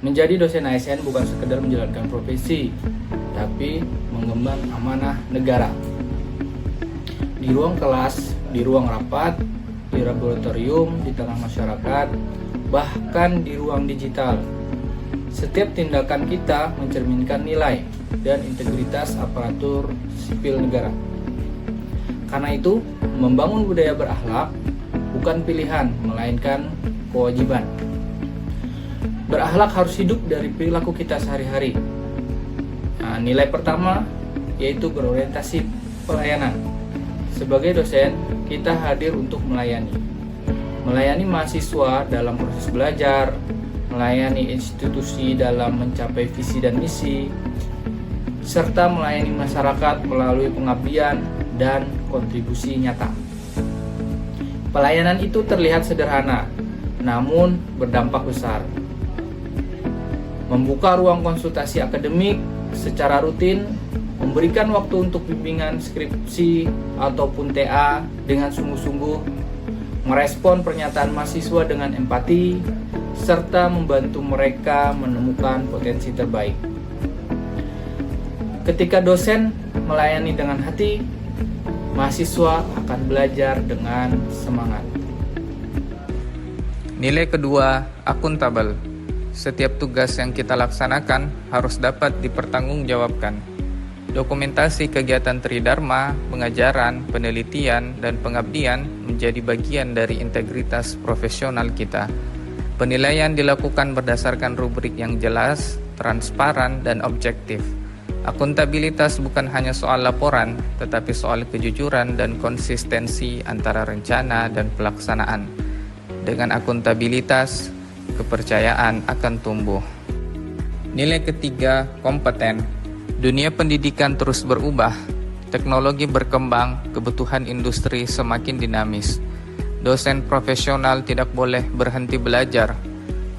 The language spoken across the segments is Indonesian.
Menjadi dosen ASN bukan sekedar menjalankan profesi, tapi mengemban amanah negara. Di ruang kelas, di ruang rapat, di laboratorium, di tengah masyarakat, bahkan di ruang digital. Setiap tindakan kita mencerminkan nilai dan integritas aparatur sipil negara. Karena itu, membangun budaya berakhlak bukan pilihan, melainkan kewajiban. Berakhlak harus hidup dari perilaku kita sehari-hari. Nilai pertama yaitu berorientasi pelayanan. Sebagai dosen, kita hadir untuk melayani. Melayani mahasiswa dalam proses belajar, melayani institusi dalam mencapai visi dan misi, serta melayani masyarakat melalui pengabdian dan kontribusi nyata. Pelayanan itu terlihat sederhana, namun berdampak besar. Membuka ruang konsultasi akademik secara rutin, memberikan waktu untuk bimbingan skripsi ataupun TA dengan sungguh-sungguh, merespon pernyataan mahasiswa dengan empati, serta membantu mereka menemukan potensi terbaik. Ketika dosen melayani dengan hati, mahasiswa akan belajar dengan semangat. Nilai kedua, akuntabel. Setiap tugas yang kita laksanakan harus dapat dipertanggungjawabkan. Dokumentasi kegiatan tridharma, pengajaran, penelitian, dan pengabdian menjadi bagian dari integritas profesional kita. Penilaian dilakukan berdasarkan rubrik yang jelas, transparan, dan objektif. Akuntabilitas bukan hanya soal laporan, tetapi soal kejujuran dan konsistensi antara rencana dan pelaksanaan. Dengan akuntabilitas, kepercayaan akan tumbuh. Nilai ketiga, kompeten. Dunia pendidikan terus berubah, teknologi berkembang, kebutuhan industri semakin dinamis. Dosen profesional tidak boleh berhenti belajar,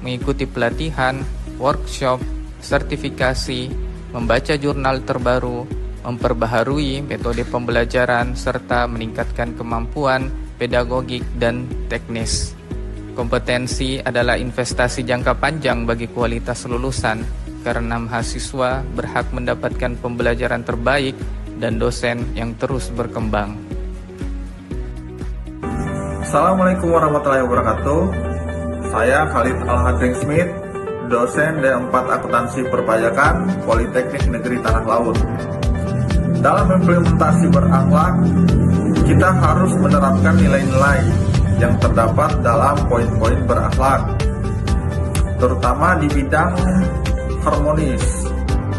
mengikuti pelatihan, workshop, sertifikasi, membaca jurnal terbaru, memperbaharui metode pembelajaran, serta meningkatkan kemampuan pedagogik dan teknis. Kompetensi adalah investasi jangka panjang bagi kualitas lulusan, karena mahasiswa berhak mendapatkan pembelajaran terbaik dan dosen yang terus berkembang. Assalamualaikum warahmatullahi wabarakatuh. Saya Khalid Al-Hadring Smith, dosen D4 Akuntansi Perpajakan Politeknik Negeri Tanah Laut. Dalam implementasi berakhlak, kita harus menerapkan nilai-nilai yang terdapat dalam poin-poin berakhlak, terutama di bidang harmonis.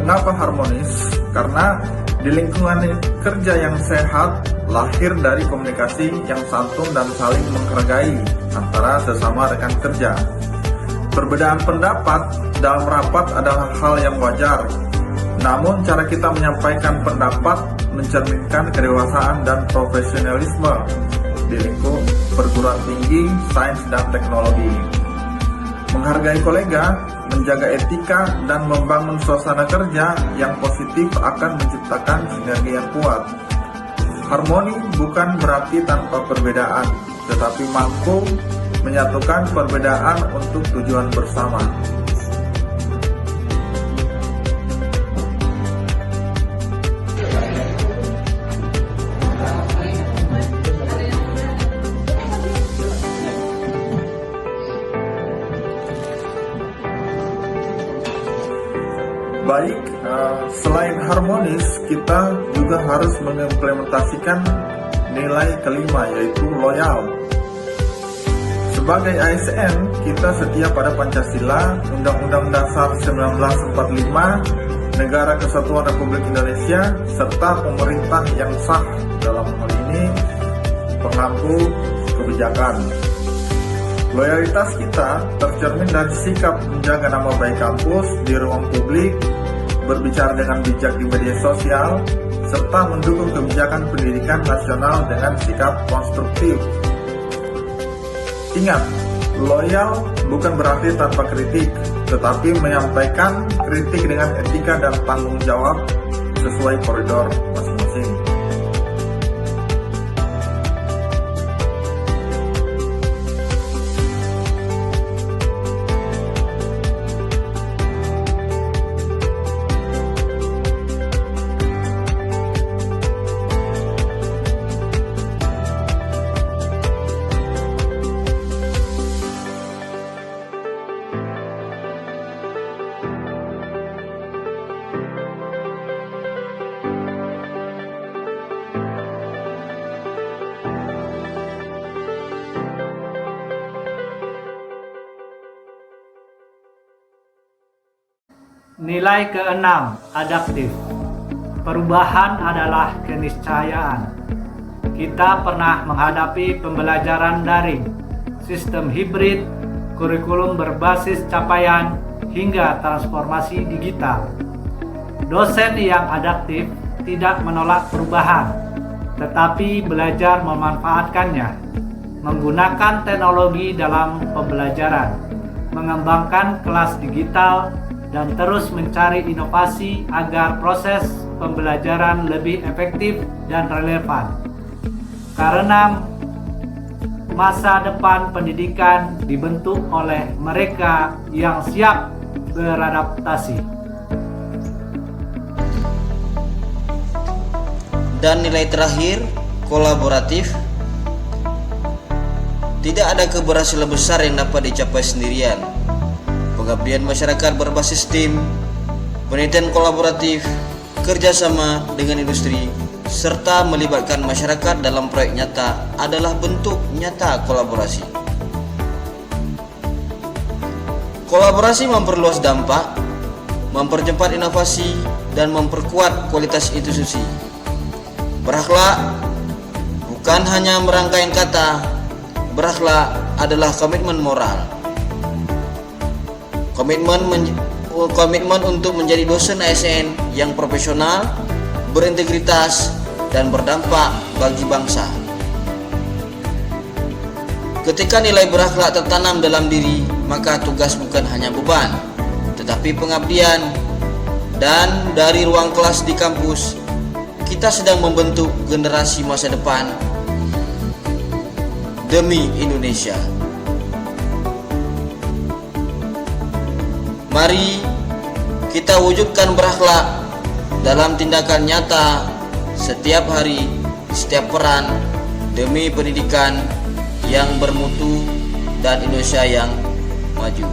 Mengapa harmonis? Karena di lingkungan kerja yang sehat lahir dari komunikasi yang santun dan saling menghargai antara sesama rekan kerja. Perbedaan pendapat dalam rapat adalah hal yang wajar, namun cara kita menyampaikan pendapat mencerminkan kedewasaan dan profesionalisme di lingkup perguruan tinggi, sains, dan teknologi. Menghargai kolega, menjaga etika, dan membangun suasana kerja yang positif akan menciptakan sinergi yang kuat. Harmoni bukan berarti tanpa perbedaan, tetapi mampu menyatukan perbedaan untuk tujuan bersama. Baik, selain harmonis, kita juga harus mengimplementasikan nilai kelima, yaitu loyal. Sebagai ASN, kita setia pada Pancasila, Undang-Undang Dasar 1945, Negara Kesatuan Republik Indonesia, serta pemerintah yang sah, dalam hal ini pengampu kebijakan. Loyalitas kita tercermin dari sikap menjaga nama baik kampus di ruang publik, berbicara dengan bijak di media sosial, serta mendukung kebijakan pendidikan nasional dengan sikap konstruktif. Ingat, loyal bukan berarti tanpa kritik, tetapi menyampaikan kritik dengan etika dan tanggung jawab sesuai koridor masing-masing. Nilai keenam, adaptif. Perubahan adalah keniscayaan. Kita pernah menghadapi pembelajaran daring, sistem hibrid, kurikulum berbasis capaian, hingga transformasi digital. Dosen yang adaptif tidak menolak perubahan, tetapi belajar memanfaatkannya, menggunakan teknologi dalam pembelajaran, mengembangkan kelas digital, dan terus mencari inovasi agar proses pembelajaran lebih efektif dan relevan. Karena masa depan pendidikan dibentuk oleh mereka yang siap beradaptasi. Dan nilai terakhir, kolaboratif. Tidak ada keberhasilan besar yang dapat dicapai sendirian. Pengabdian masyarakat berbasis tim, penelitian kolaboratif, kerjasama dengan industri, serta melibatkan masyarakat dalam proyek nyata adalah bentuk nyata kolaborasi. Kolaborasi memperluas dampak, mempercepat inovasi, dan memperkuat kualitas institusi. Berakhlak bukan hanya merangkai kata, berakhlak adalah komitmen moral. Komitmen untuk menjadi dosen ASN yang profesional, berintegritas, dan berdampak bagi bangsa. Ketika nilai berakhlak tertanam dalam diri, maka tugas bukan hanya beban, tetapi pengabdian. Dan dari ruang kelas di kampus, kita sedang membentuk generasi masa depan demi Indonesia. Mari kita wujudkan berakhlak dalam tindakan nyata setiap hari, setiap peran demi pendidikan yang bermutu dan Indonesia yang maju.